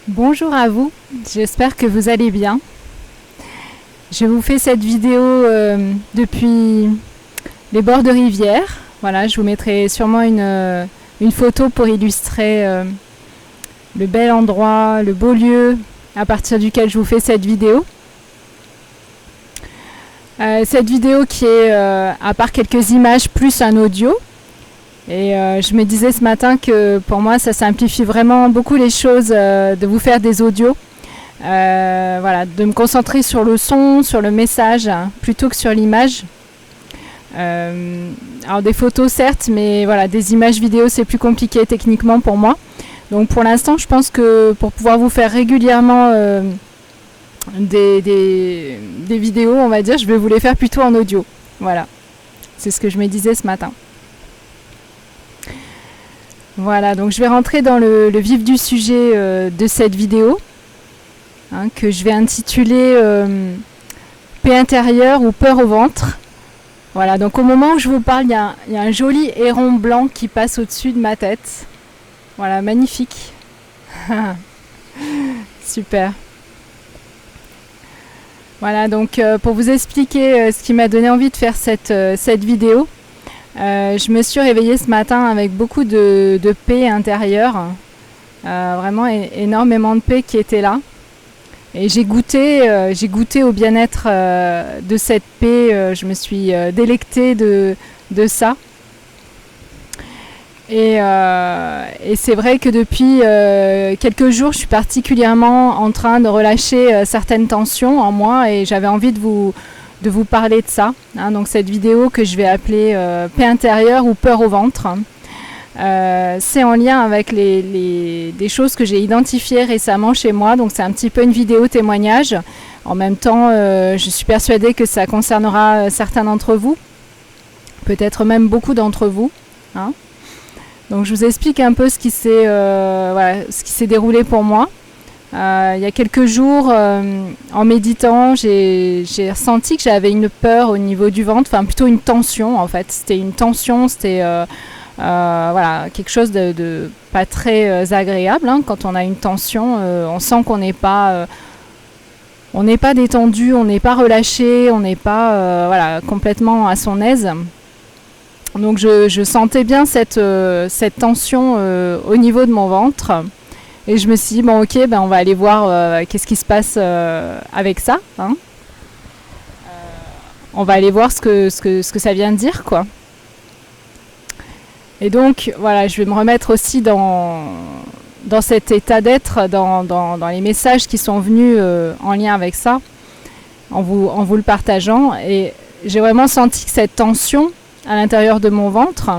Bonjour à vous, j'espère que vous allez bien. Je vous fais cette vidéo depuis les bords de rivière. Voilà, je vous mettrai sûrement une photo pour illustrer le bel endroit, le beau lieu à partir duquel je vous fais cette vidéo. Cette vidéo qui est, à part quelques images, plus un audio. Et je me disais ce matin que pour moi ça simplifie vraiment beaucoup les choses de vous faire des audios. Voilà, de me concentrer sur le son, sur le message, plutôt que sur l'image. Alors des photos certes, mais voilà, des images vidéo c'est plus compliqué techniquement pour moi. Donc pour l'instant je pense que pour pouvoir vous faire régulièrement des vidéos, on va dire, je vais vous les faire plutôt en audio. Voilà, c'est ce que je me disais ce matin. Voilà, donc je vais rentrer dans le vif du sujet de cette vidéo, que je vais intituler Paix intérieure ou peur au ventre. Voilà, donc au moment où je vous parle, il y a un joli héron blanc qui passe au-dessus de ma tête. Voilà, magnifique. Super. Voilà, donc pour vous expliquer ce qui m'a donné envie de faire cette vidéo, je me suis réveillée ce matin avec beaucoup de paix intérieure, vraiment énormément de paix qui était là. Et j'ai goûté au bien-être de cette paix, je me suis délectée de ça. Et c'est vrai que depuis quelques jours, je suis particulièrement en train de relâcher certaines tensions en moi et j'avais envie de vous parler de ça. Donc cette vidéo que je vais appeler Paix intérieure ou peur au ventre. C'est en lien avec des choses que j'ai identifiées récemment chez moi. Donc c'est un petit peu une vidéo témoignage. En même temps, je suis persuadée que ça concernera certains d'entre vous. Peut-être même beaucoup d'entre vous. Donc je vous explique un peu ce qui s'est déroulé pour moi. Il y a quelques jours, en méditant, j'ai ressenti que j'avais une peur au niveau du ventre, enfin plutôt une tension en fait. C'était une tension, c'était voilà, quelque chose de pas très agréable. Quand on a une tension, on sent qu'on n'est pas détendu, on n'est pas relâché, on n'est pas voilà, complètement à son aise. Donc je sentais bien cette tension au niveau de mon ventre. Et je me suis dit, bon ok, on va aller voir qu'est-ce qui se passe avec ça. On va aller voir ce que ça vient de dire, quoi. Et donc, voilà, je vais me remettre aussi dans cet état d'être, dans les messages qui sont venus en lien avec ça, en vous le partageant. Et j'ai vraiment senti que cette tension à l'intérieur de mon ventre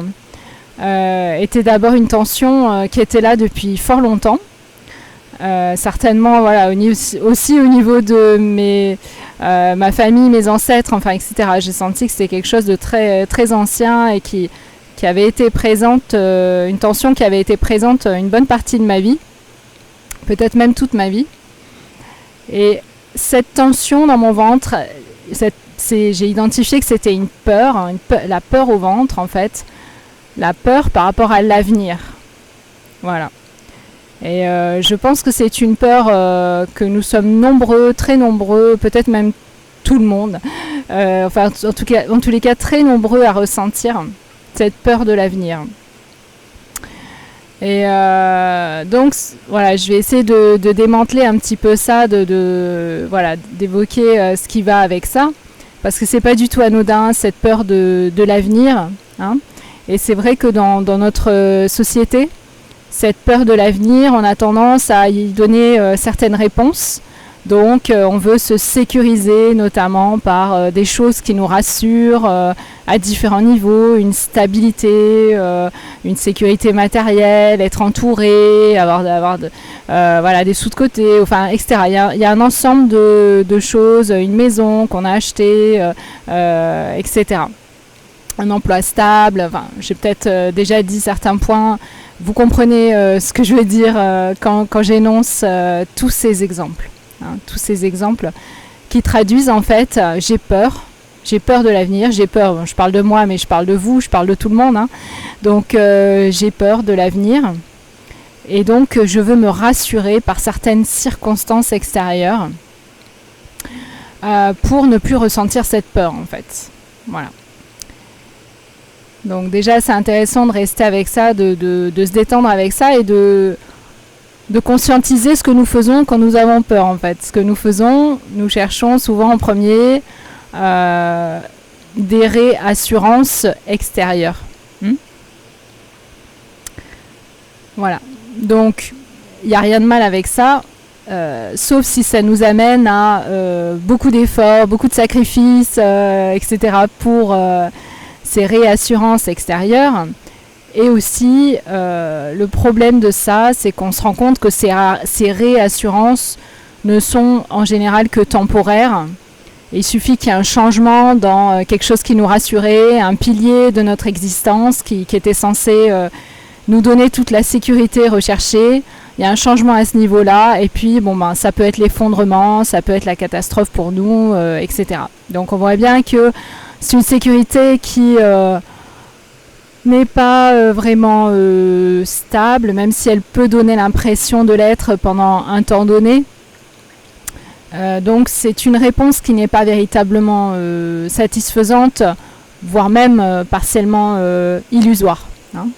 était d'abord une tension qui était là depuis fort longtemps. Certainement voilà, aussi au niveau de ma famille, mes ancêtres, enfin etc. J'ai senti que c'était quelque chose de très, très ancien et qui avait été présente, une tension qui avait été présente une bonne partie de ma vie, peut-être même toute ma vie. Et cette tension dans mon ventre, j'ai identifié que c'était une peur, la peur au ventre en fait, la peur par rapport à l'avenir. Voilà. Et je pense que c'est une peur que nous sommes nombreux, très nombreux, peut-être même tout le monde, enfin en tous les cas très nombreux à ressentir cette peur de l'avenir. Et donc voilà, je vais essayer de démanteler un petit peu ça, voilà, d'évoquer ce qui va avec ça, parce que c'est pas du tout anodin cette peur de l'avenir. Et c'est vrai que dans notre société, cette peur de l'avenir, on a tendance à y donner certaines réponses. Donc on veut se sécuriser notamment par des choses qui nous rassurent à différents niveaux, une stabilité, une sécurité matérielle, être entouré, avoir voilà, des sous de côté, enfin, etc. Il y a un ensemble de choses, une maison qu'on a achetée, etc. Un emploi stable, enfin, j'ai peut-être déjà dit certains points. Vous comprenez ce que je veux dire quand j'énonce tous ces exemples. Tous ces exemples qui traduisent en fait j'ai peur de l'avenir, j'ai peur, je parle de moi mais je parle de vous, je parle de tout le monde, donc j'ai peur de l'avenir Et donc, je veux me rassurer par certaines circonstances extérieures pour ne plus ressentir cette peur, en fait. Voilà. Donc déjà, c'est intéressant de rester avec ça, de se détendre avec ça et de conscientiser ce que nous faisons quand nous avons peur, en fait. Ce que nous faisons, nous cherchons souvent en premier des réassurances extérieures. Voilà. Donc, il n'y a rien de mal avec ça, sauf si ça nous amène à beaucoup d'efforts, beaucoup de sacrifices, etc. pour ces réassurances extérieures. Et aussi, le problème de ça, c'est qu'on se rend compte que ces réassurances ne sont en général que temporaires. Et il suffit qu'il y ait un changement dans quelque chose qui nous rassurait, un pilier de notre existence qui était censé nous donner toute la sécurité recherchée. Il y a un changement à ce niveau-là, et puis ça peut être l'effondrement, ça peut être la catastrophe pour nous, etc. Donc on voit bien que c'est une sécurité qui n'est pas vraiment stable, même si elle peut donner l'impression de l'être pendant un temps donné. Donc c'est une réponse qui n'est pas véritablement satisfaisante, voire même partiellement illusoire. Hein.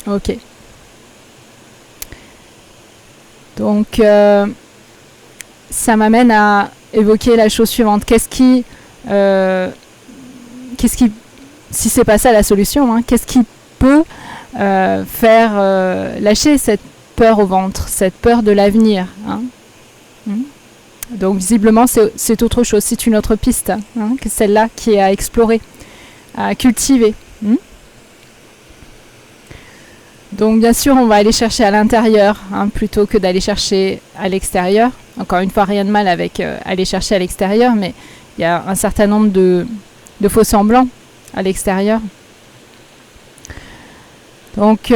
Ok. Donc ça m'amène à évoquer la chose suivante. Qu'est-ce qui si c'est pas ça la solution, hein, qu'est-ce qui peut faire lâcher cette peur au ventre, cette peur de l'avenir, hein. Donc visiblement c'est autre chose, c'est une autre piste, hein, que celle-là qui est à explorer, à cultiver. Donc bien sûr on va aller chercher à l'intérieur, hein, plutôt que d'aller chercher à l'extérieur. Encore une fois, rien de mal avec aller chercher à l'extérieur, mais il y a un certain nombre de faux semblants à l'extérieur. Donc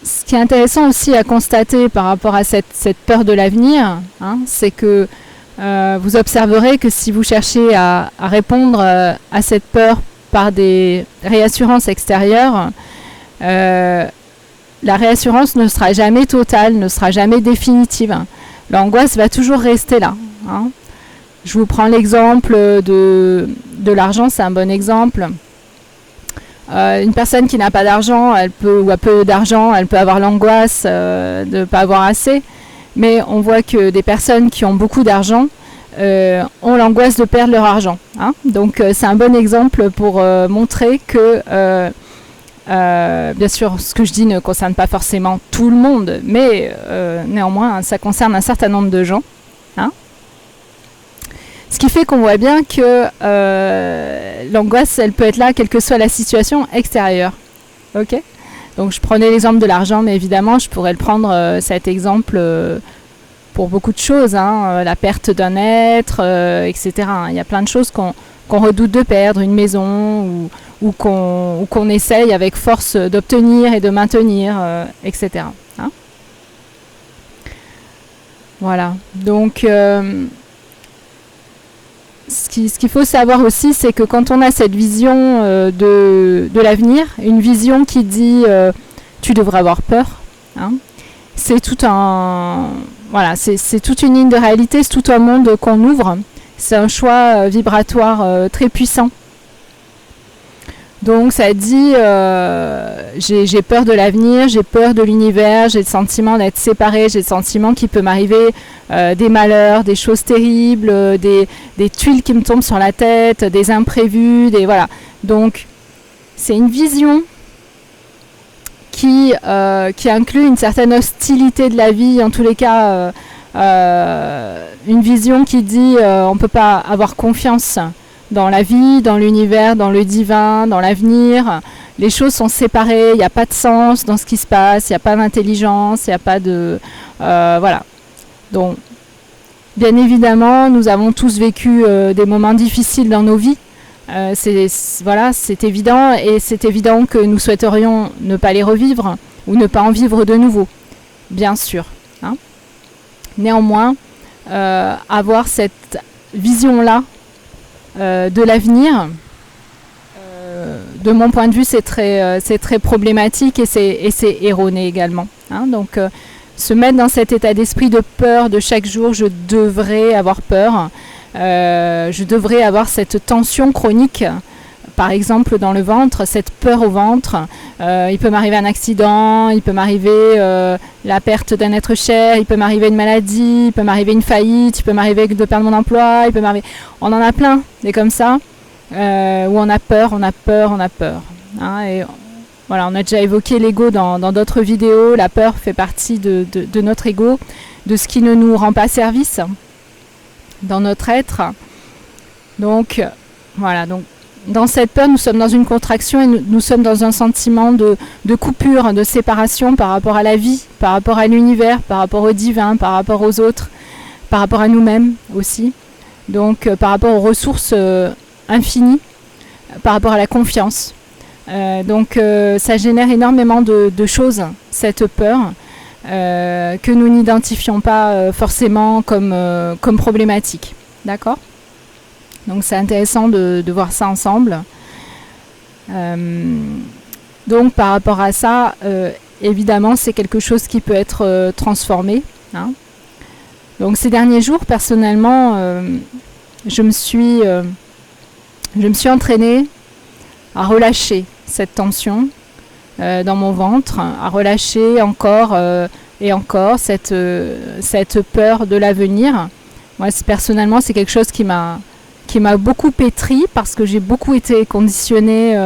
ce qui est intéressant aussi à constater par rapport à cette peur de l'avenir, hein, c'est que vous observerez que si vous cherchez à répondre à cette peur par des réassurances extérieures, la réassurance ne sera jamais totale, ne sera jamais définitive. L'angoisse va toujours rester là. Hein. Je vous prends l'exemple de l'argent, c'est un bon exemple. Une personne qui n'a pas d'argent, ou a peu d'argent, elle peut avoir l'angoisse de ne pas avoir assez. Mais on voit que des personnes qui ont beaucoup d'argent ont l'angoisse de perdre leur argent. Hein. Donc c'est un bon exemple pour montrer que bien sûr, ce que je dis ne concerne pas forcément tout le monde, mais néanmoins, ça concerne un certain nombre de gens. Hein. Ce qui fait qu'on voit bien que l'angoisse, elle peut être là, quelle que soit la situation extérieure. Ok ? Donc, je prenais l'exemple de l'argent, mais évidemment, je pourrais le prendre, cet exemple, pour beaucoup de choses. Hein, la perte d'un être, etc. Il y a plein de choses qu'on redoute de perdre, une maison, ou qu'on essaye avec force d'obtenir et de maintenir, etc. Hein. Voilà. Donc, ce qu'il faut savoir aussi, c'est que quand on a cette vision de l'avenir, une vision qui dit tu devrais avoir peur, hein, c'est tout voilà, c'est toute une ligne de réalité, c'est tout un monde qu'on ouvre. C'est un choix vibratoire très puissant. Donc ça dit, j'ai peur de l'avenir, j'ai peur de l'univers, j'ai le sentiment d'être séparé, j'ai le sentiment qu'il peut m'arriver des malheurs, des choses terribles, des tuiles qui me tombent sur la tête, des imprévus, voilà. Donc c'est une vision qui inclut une certaine hostilité de la vie, en tous les cas une vision qui dit on ne peut pas avoir confiance dans la vie, dans l'univers, dans le divin, dans l'avenir. Les choses sont séparées, il n'y a pas de sens dans ce qui se passe, il n'y a pas d'intelligence, il n'y a pas de... voilà. Donc, bien évidemment, nous avons tous vécu des moments difficiles dans nos vies. C'est évident, et c'est évident que nous souhaiterions ne pas les revivre ou ne pas en vivre de nouveau, bien sûr. Hein. Néanmoins, avoir cette vision-là de l'avenir de mon point de vue, c'est très problématique et c'est erroné également. Hein. Donc, se mettre dans cet état d'esprit de peur de chaque jour, je devrais avoir peur, je devrais avoir cette tension chronique, par exemple dans le ventre, cette peur au ventre. Il peut m'arriver un accident, il peut m'arriver la perte d'un être cher, il peut m'arriver une maladie, il peut m'arriver une faillite, il peut m'arriver de perdre mon emploi, il peut m'arriver... On en a plein, des comme ça. Où on a peur. Hein, et voilà, on a déjà évoqué l'ego dans d'autres vidéos. La peur fait partie de notre ego, de ce qui ne nous rend pas service dans notre être. Donc, voilà. Donc, dans cette peur, nous sommes dans une contraction et nous sommes dans un sentiment de coupure, de séparation par rapport à la vie, par rapport à l'univers, par rapport au divin, par rapport aux autres, par rapport à nous-mêmes aussi. Donc, par rapport aux ressources infini par rapport à la confiance. Donc ça génère énormément de choses, cette peur, que nous n'identifions pas forcément comme problématique. D'accord ? Donc c'est intéressant de voir ça ensemble. Donc par rapport à ça, évidemment, c'est quelque chose qui peut être transformé. Hein. Donc ces derniers jours, personnellement, je me suis entraînée à relâcher cette tension dans mon ventre, à relâcher encore et encore cette peur de l'avenir. Moi, personnellement, c'est quelque chose qui m'a beaucoup pétri parce que j'ai beaucoup été conditionnée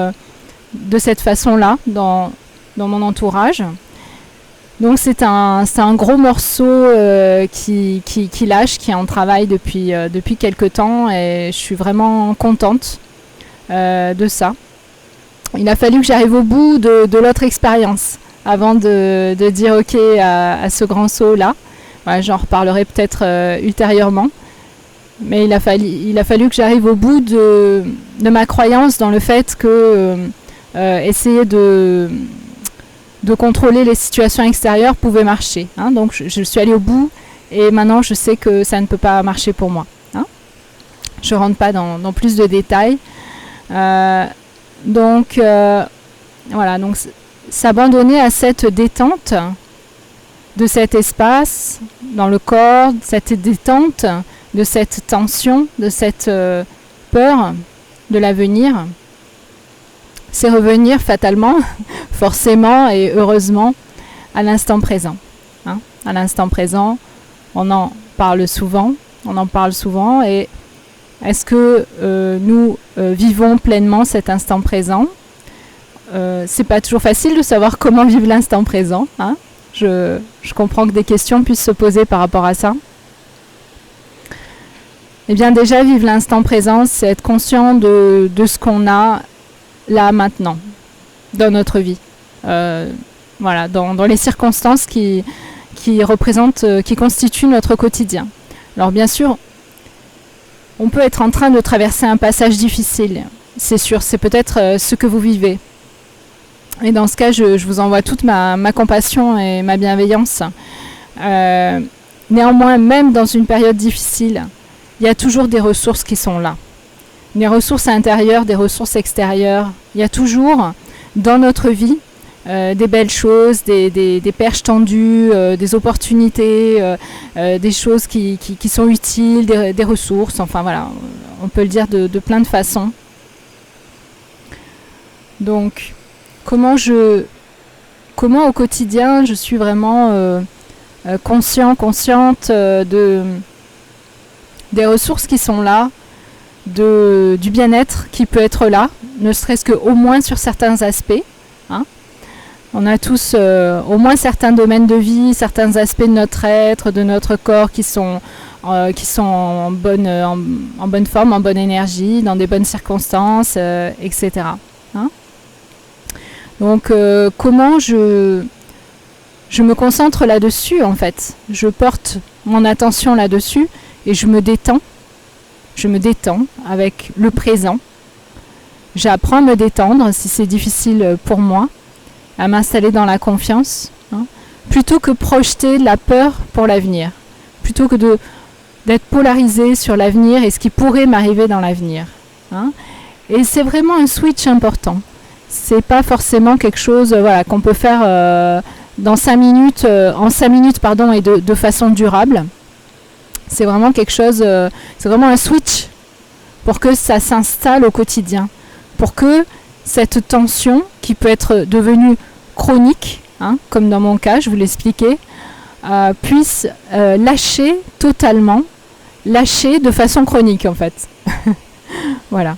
de cette façon-là dans mon entourage. Donc c'est un gros morceau qui lâche, qui est en travail depuis quelque temps et je suis vraiment contente de ça. Il a fallu que j'arrive au bout de l'autre expérience avant de dire ok à ce grand saut-là. Voilà, j'en reparlerai peut-être ultérieurement. Mais il a fallu que j'arrive au bout de ma croyance dans le fait que essayer de contrôler les situations extérieures pouvait marcher. Hein. Donc je suis allée au bout et maintenant je sais que ça ne peut pas marcher pour moi. Hein. Je ne rentre pas dans plus de détails. Donc voilà, donc s'abandonner à cette détente de cet espace dans le corps, cette détente de cette tension, de cette peur de l'avenir, c'est revenir fatalement, forcément et heureusement à l'instant présent. Hein. À l'instant présent, on en parle souvent et est-ce que nous vivons pleinement cet instant présent ? C'est pas toujours facile de savoir comment vivre l'instant présent. Hein. Je comprends que des questions puissent se poser par rapport à ça. Eh bien déjà, vivre l'instant présent, c'est être conscient de ce qu'on a là maintenant, dans notre vie. Voilà, dans les circonstances qui constituent notre quotidien. Alors bien sûr, on peut être en train de traverser un passage difficile, c'est sûr, c'est peut-être ce que vous vivez. Et dans ce cas, je vous envoie toute ma compassion et ma bienveillance. Néanmoins, même dans une période difficile, il y a toujours des ressources qui sont là. Des ressources intérieures, des ressources extérieures. Il y a toujours dans notre vie des belles choses, des perches tendues, des opportunités, des choses qui sont utiles, des ressources. Enfin voilà, on peut le dire de plein de façons. Donc, comment au quotidien je suis vraiment consciente des ressources qui sont là, du bien-être qui peut être là, ne serait-ce qu'au moins sur certains aspects. Hein. On a tous au moins certains domaines de vie, certains aspects de notre être, de notre corps qui sont en bonne forme, en bonne énergie, dans des bonnes circonstances, etc. Hein. Donc comment je me concentre là-dessus en fait. Je porte mon attention là-dessus et je me détends. Je me détends avec le présent. J'apprends à me détendre si c'est difficile pour moi, à m'installer dans la confiance, hein, plutôt que projeter de la peur pour l'avenir, plutôt que d'être polarisé sur l'avenir et ce qui pourrait m'arriver dans l'avenir. Hein. Et c'est vraiment un switch important. C'est pas forcément quelque chose voilà, qu'on peut faire dans 5 minutes, en 5 minutes pardon, et de façon durable. C'est vraiment quelque chose, c'est vraiment un switch pour que ça s'installe au quotidien. Pour que cette tension, qui peut être devenue chronique, hein, comme dans mon cas, je vous l'expliquais, puisse lâcher totalement, lâcher de façon chronique en fait. Voilà.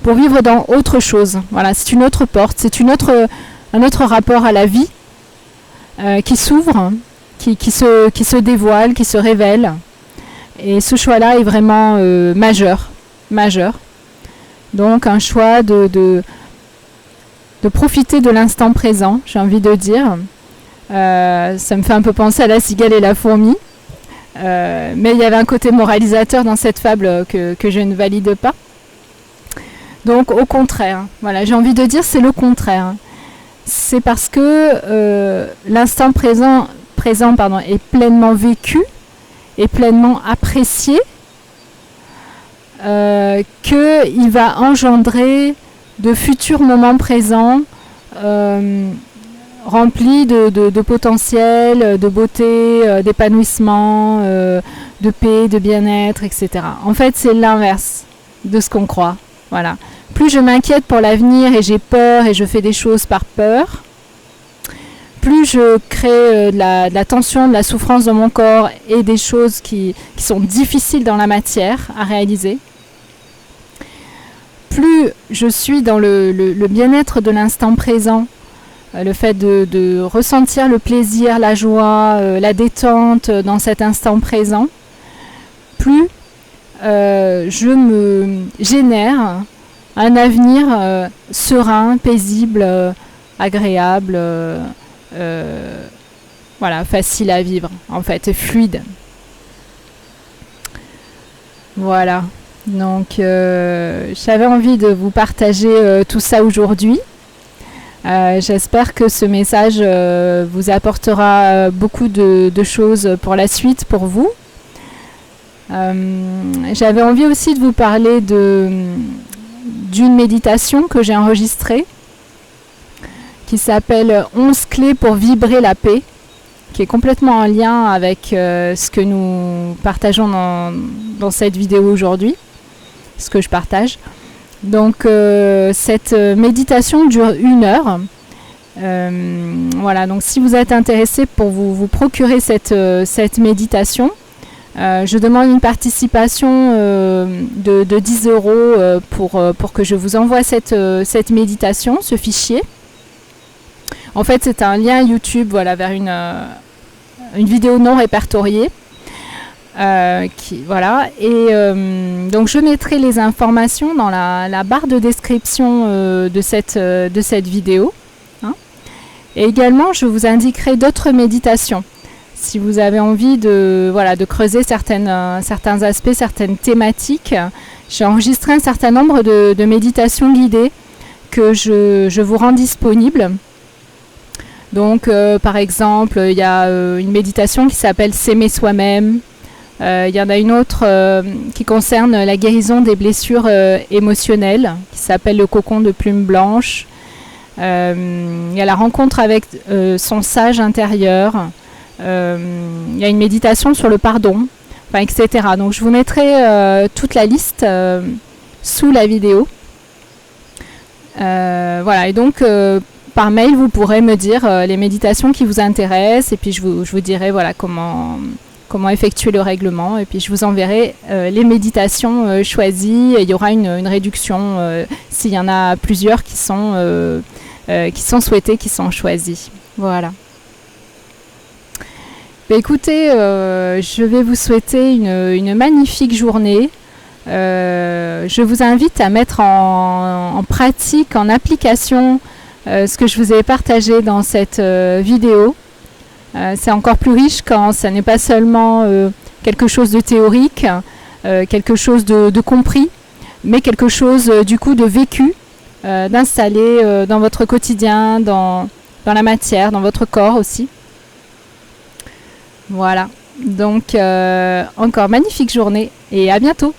Pour vivre dans autre chose. Voilà, c'est une autre porte, c'est un autre rapport à la vie qui s'ouvre, qui se dévoile, qui se révèle. Et ce choix-là est vraiment majeur. Donc un choix de profiter de l'instant présent, j'ai envie de dire. Ça me fait un peu penser à la cigale et la fourmi. Mais il y avait un côté moralisateur dans cette fable que je ne valide pas. Donc au contraire, voilà, j'ai envie de dire c'est le contraire. C'est parce que l'instant présent est pleinement vécu et pleinement apprécié qu'il va engendrer de futurs moments présents remplis de potentiel, de beauté, d'épanouissement, de paix, de bien-être, etc. En fait, c'est l'inverse de ce qu'on croit. Voilà. Plus je m'inquiète pour l'avenir et j'ai peur et je fais des choses par peur, plus je crée de la tension, de la souffrance dans mon corps et des choses qui sont difficiles dans la matière à réaliser, plus je suis dans le bien-être de l'instant présent, le fait de ressentir le plaisir, la joie, la détente dans cet instant présent, plus je me génère un avenir serein, paisible, agréable, voilà, facile à vivre, en fait, fluide. Voilà. Donc, j'avais envie de vous partager tout ça aujourd'hui. J'espère que ce message vous apportera beaucoup de choses pour la suite, pour vous. J'avais envie aussi de vous parler d'une méditation que j'ai enregistrée qui s'appelle 11 clés pour vibrer la paix, qui est complètement en lien avec ce que nous partageons dans cette vidéo aujourd'hui, ce que je partage. Donc cette méditation dure 1 heure. Voilà, donc si vous êtes intéressé pour vous procurer cette méditation, je demande une participation de 10 € pour que je vous envoie cette méditation, ce fichier. En fait, c'est un lien YouTube, voilà, vers une vidéo non répertoriée. Voilà. Et donc je mettrai les informations dans la barre de description de cette vidéo. Hein. Et également, je vous indiquerai d'autres méditations. Si vous avez envie de creuser certains aspects, certaines thématiques, j'ai enregistré un certain nombre de méditations guidées que je vous rends disponibles. Donc, par exemple, il y a une méditation qui s'appelle « S'aimer soi-même ». Il y en a une autre qui concerne la guérison des blessures émotionnelles, qui s'appelle « Le cocon de plumes blanches ». Il y a la rencontre avec son sage intérieur. Il y a une méditation sur le pardon, enfin, etc. Donc, je vous mettrai toute la liste sous la vidéo. Voilà, et donc... par mail, vous pourrez me dire les méditations qui vous intéressent et puis je vous dirai voilà, comment effectuer le règlement et puis je vous enverrai les méditations choisies. Et il y aura une réduction s'il y en a plusieurs qui sont souhaitées, qui sont choisies. Voilà. Bah, écoutez, je vais vous souhaiter une magnifique journée. Je vous invite à mettre en pratique, en application ce que je vous ai partagé dans cette vidéo. C'est encore plus riche quand ça n'est pas seulement quelque chose de théorique, quelque chose de compris, mais quelque chose du coup de vécu, d'installer dans votre quotidien, dans la matière, dans votre corps aussi. Voilà. Donc encore magnifique journée et à bientôt.